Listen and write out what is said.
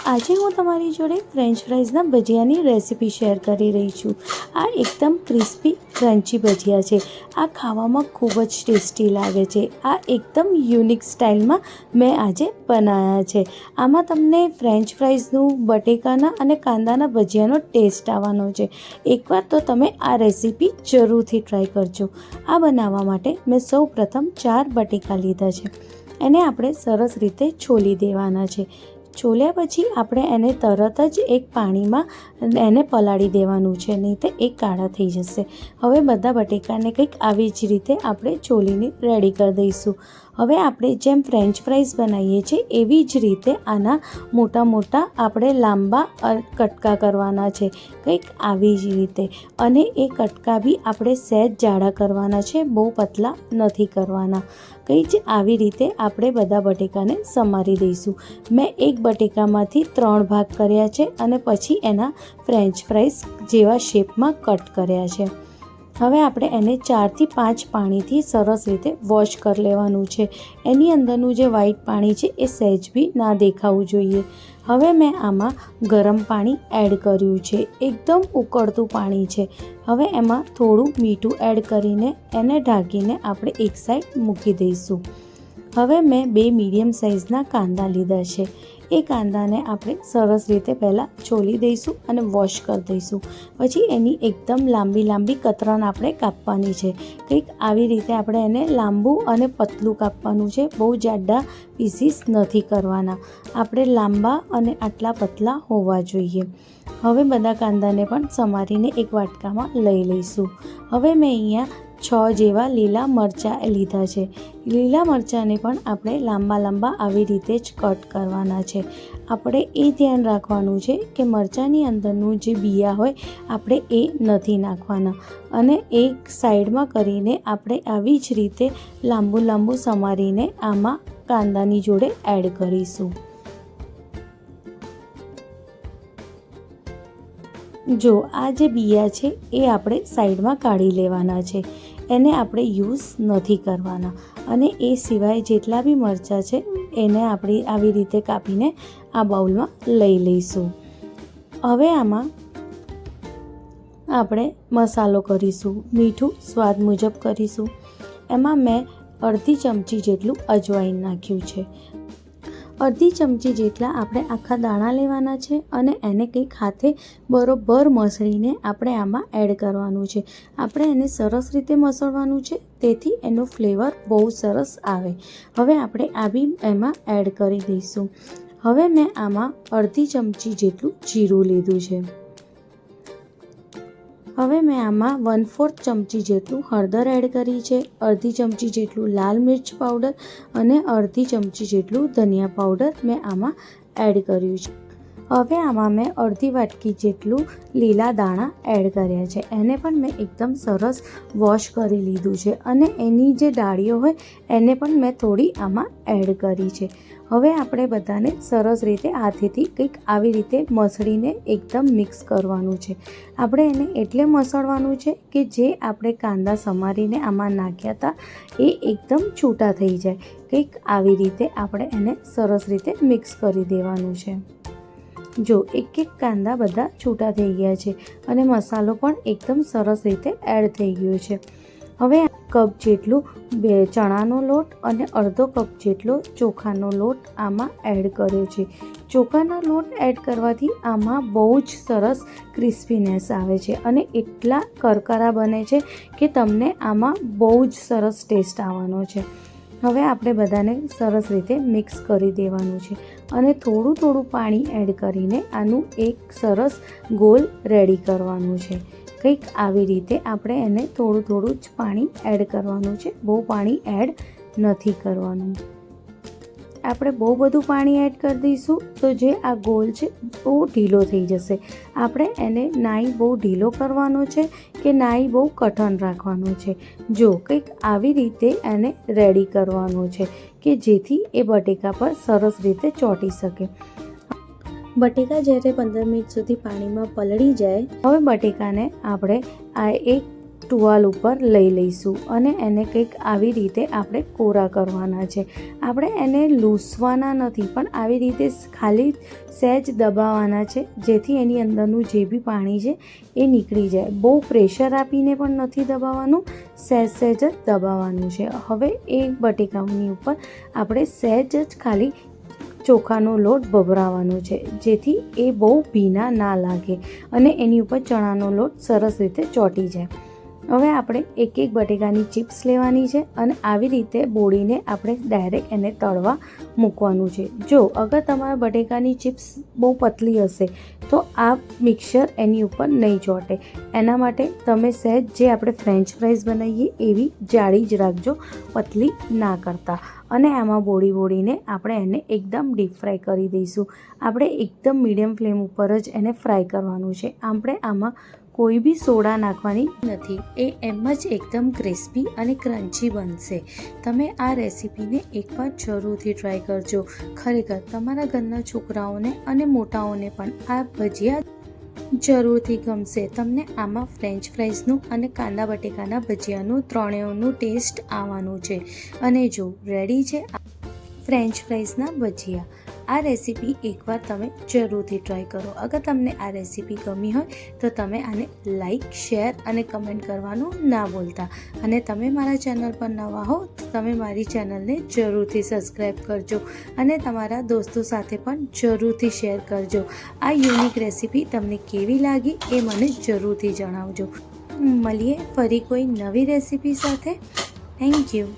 આજે હું તમારી જોડે ફ્રેન્ચ ફ્રાઈઝના ભજીયાની રેસીપી શેર કરી રહી છું। આ એકદમ ક્રિસ્પી ક્રન્ચી ભજીયા છે। આ ખાવામાં ખૂબ જ ટેસ્ટી લાગે છે। આ એકદમ યુનિક સ્ટાઇલમાં મેં આજે બનાવ્યા છે। આમાં તમને ફ્રેન્ચ ફ્રાઈઝનું બટેકાના અને કાંદાના ભજીયાનો ટેસ્ટ આવવાનો છે। એકવાર તો તમે આ રેસીપી જરૂરથી ટ્રાય કરજો। આ બનાવવા માટે મેં સૌપ્રથમ 4 બટેકા લીધા છે। એને આપણે સરસ રીતે છોલી દેવાના છે। છોલ્યા પછી આપણે એને તરત જ એક પાણીમાં એને પલાળી દેવાનું છે, નહીં તો એ કાળા થઈ જશે। હવે બધા બટેકાને કંઈક આવી જ રીતે આપણે છોલીને રેડી કરી દઈશું। હવે આપણે જેમ ફ્રેન્ચ ફ્રાઈઝ બનાવીએ છીએ એવી જ રીતે આના મોટા મોટા આપણે લાંબા કટકા કરવાના છે, કંઈક આવી જ રીતે। અને એ કટકા બી આપણે સહેજ જાડા કરવાના છે, બહુ પતલા નથી કરવાના। કંઈ જ આવી રીતે આપણે બધા બટેકાને સમારી દઈશું। મેં એક બટેકામાંથી 3 ભાગ કર્યા છે અને પછી એના ફ્રેન્ચ ફ્રાઈઝ જેવા શેપમાં કટ કર્યા છે। હવે આપણે એને 4 થી 5 પાણીથી સરસ રીતે વોશ કરી લેવાનું છે। એની અંદરનું જે વ્હાઈટ પાણી છે એ સહેજ બી ના દેખાવું જોઈએ। હવે મેં આમાં ગરમ પાણી એડ કર્યું છે, એકદમ ઉકળતું પાણી છે। હવે એમાં થોડું મીઠું એડ કરીને એને ઢાંકીને આપણે એક સાઈડ મૂકી દઈશું। હવે મેં 2 મીડિયમ સાઇઝના કાંદા લીધા છે। એ કાંદાને આપણે સરસ રીતે પહેલાં છોલી દઈશું અને વોશ કરી દઈશું। પછી એની એકદમ લાંબી લાંબી કતરણ આપણે કાપવાની છે। કંઈક આવી રીતે આપણે એને લાંબુ અને પતલું કાપવાનું છે, બહુ જાડા પીસીસ નથી કરવાના। આપણે લાંબા અને આટલા પતલા હોવા જોઈએ। હવે બધા કાંદાને પણ સમારીને એક વાટકામાં લઈ લઈશું। હવે મેં અહીંયા 6 જેવા લીલા મરચાં લીધા છે। લીલા મરચાંને પણ આપણે લાંબા લાંબા આવી રીતે જ કટ કરવાના છે। આપણે એ ધ્યાન રાખવાનું છે કે મરચાંની અંદરનું જે બિયા હોય આપણે એ નથી નાખવાના। અને એક સાઈડમાં કરીને આપણે આવી જ રીતે લાંબુ લાંબુ સમારીને આમાં કાંદાની જોડે એડ કરીશું। જો આ જે બિયા છે એ આપણે સાઈડમાં કાઢી લેવાના છે, એને આપણે યુઝ નથી કરવાના। અને એ સિવાય જેટલા બી મરચાં છે એને આપણે આવી રીતે કાપીને આ બાઉલમાં લઈ લઈશું। હવે આમાં આપણે મસાલો કરીશું। મીઠું સ્વાદ મુજબ કરીશું। એમાં મેં અડધી ચમચી જેટલું અજવાઈન નાખ્યું છે। અડધી ચમચી જેટલા આપણે આખા દાણા લેવાના છે અને એને કંઈક હાથે બરોબર મસળીને આપણે આમાં એડ કરવાનું છે। આપણે એને સરસ રીતે મસળવાનું છે, તેથી એનો ફ્લેવર બહુ સરસ આવે। હવે આપણે આ બી એમાં એડ કરી દઈશું। હવે મેં આમાં અડધી ચમચી જેટલું જીરું લીધું છે। હવે મેં આમાં 1/4 ચમચી જેટલું હળદર એડ કરી છે, અડધી ચમચી જેટલું લાલ મિર્ચ પાવડર અને અડધી ચમચી જેટલું ધનિયા પાવડર મેં આમાં એડ કર્યું છે। હવે આમાં મેં અડધી વાટકી જેટલું લીલા દાણા એડ કર્યા છે। એને પણ મેં એકદમ સરસ વોશ કરી લીધું છે અને એની જે ડાળીઓ હોય એને પણ મેં થોડી આમાં એડ કરી છે। હવે આપણે બધાને સરસ રીતે હાથેથી કંઈક આવી રીતે મસળીને એકદમ મિક્સ કરવાનું છે। આપણે એને એટલે મસળવાનું છે કે જે આપણે કાંદા સમારીને આમાં નાખ્યા હતા એ એકદમ છૂટા થઈ જાય। કંઈક આવી રીતે આપણે એને સરસ રીતે મિક્સ કરી દેવાનું છે। જો એક એક કાંદા બધા છૂટા થઈ ગયા છે અને મસાલો પણ એકદમ સરસ રીતે એડ થઈ ગયો છે। હવે કપ જેટલું ચણાનો લોટ અને અડધો કપ જેટલો ચોખાનો લોટ આમાં એડ કર્યો છે। ચોખાનો લોટ એડ કરવાથી આમાં બહુ જ સરસ ક્રિસ્પીનેસ આવે છે અને એટલા કરકરા બને છે કે તમને આમાં બહુ જ સરસ ટેસ્ટ આવવાનો છે। હવે આપણે બધાને સરસ રીતે મિક્સ કરી દેવાનું છે અને થોડું થોડું પાણી એડ કરીને આનું એક સરસ ગોલ રેડી કરવાનું છે। કંઈક આવી રીતે આપણે એને થોડું થોડું જ પાણી એડ કરવાનું છે, બહુ પાણી એડ નથી કરવાનું। આપણે બહુ બધું પાણી એડ કરી દઈશું તો જે આ ગોલ છે બહુ ઢીલો થઈ જશે। આપણે એને નાઈ બહુ ઢીલો કરવાનો છે કે નાઈ બહુ કઠણ રાખવાનો છે। જો કંઈક આવી રીતે એને રેડી કરવાનો છે કે જેથી એ બટેકા પર સરસ રીતે ચોંટી શકે। બટેકા જ્યારે 15 મિનિટ સુધી પાણીમાં પલળી જાય, હવે બટેકાને આપણે આ એક ટુવાલ ઉપર લઈ લઈશું અને એને કંઈક આવી રીતે આપણે કોરા કરવાના છે. આપણે એને લૂસવાના નથી, પણ આવી રીતે ખાલી સહેજ દબાવવાના છે, જેથી એની અંદરનું જે બી પાણી છે એ નીકળી જાય. બહુ પ્રેશર આપીને પણ નથી દબાવવાનું, સહેજ સહેજ જ દબાવવાનું છે. હવે એ બટેકાની ઉપર આપણે સહેજ જ ખાલી ચોખાનો લોટ ભભરાવાનો છે, જેથી એ બહુ ભીના ના લાગે અને એની ઉપર ચણાનો લોટ સરસ રીતે ચોંટી જાય. હવે આપણે એક એક બટેકાની ચિપ્સ લેવાની છે અને આવી રીતે બોળીને આપણે ડાયરેક્ટ એને તળવા મૂકવાનું છે. જો અગર તમારા બટેકાની ચિપ્સ બહુ પતલી હશે તો આ મિક્સર એની ઉપર નહીં ચોંટે. એના માટે તમે સહેજ જે આપણે ફ્રેન્ચ ફ્રાઈઝ બનાવીએ એવી જાડી જ રાખજો, પતલી ના કરતા. અને આમાં બોળીને આપણે એને એકદમ ડીપ ફ્રાય કરી દઈશું. આપણે એકદમ મીડિયમ ફ્લેમ ઉપર જ એને ફ્રાય કરવાનું છે. આપણે આમાં કોઈ બી સોડા નાખવાની નથી. એ એમ જ એકદમ ક્રિસ્પી અને ક્રન્ચી બનશે. તમે આ રેસીપીને એકવાર જરૂરથી ટ્રાય કરજો. ખરેખર તમારા ઘરના છોકરાઓને અને મોટાઓને પણ આ ભજીયા જરૂરથી ગમશે. તમને આમાં ફ્રેન્ચ ફ્રાઈઝનું અને કાંદા બટેકાના ભજીયાનું ત્રણેયનું ટેસ્ટ આવવાનું છે. અને જો રેડી છે ફ્રેન્ચ ફ્રાઈઝના ભજીયા. આ રેસીપી એકવાર તમે જરૂરથી ટ્રાય કરો. અગર તમને આ રેસીપી ગમી હોય તો તમે આને લાઈક, શેર અને કમેન્ટ કરવાનું ના ભૂલતા. અને તમે મારા ચેનલ પર નવા હો તો તમે મારી ચેનલને જરૂરથી સબસ્ક્રાઈબ કરજો અને તમારા દોસ્તો સાથે પણ જરૂરથી શેર કરજો. આ યુનિક રેસીપી તમને કેવી લાગી એ મને જરૂરથી જણાવજો. મળીએ ફરી કોઈ નવી રેસીપી સાથે. Thank you.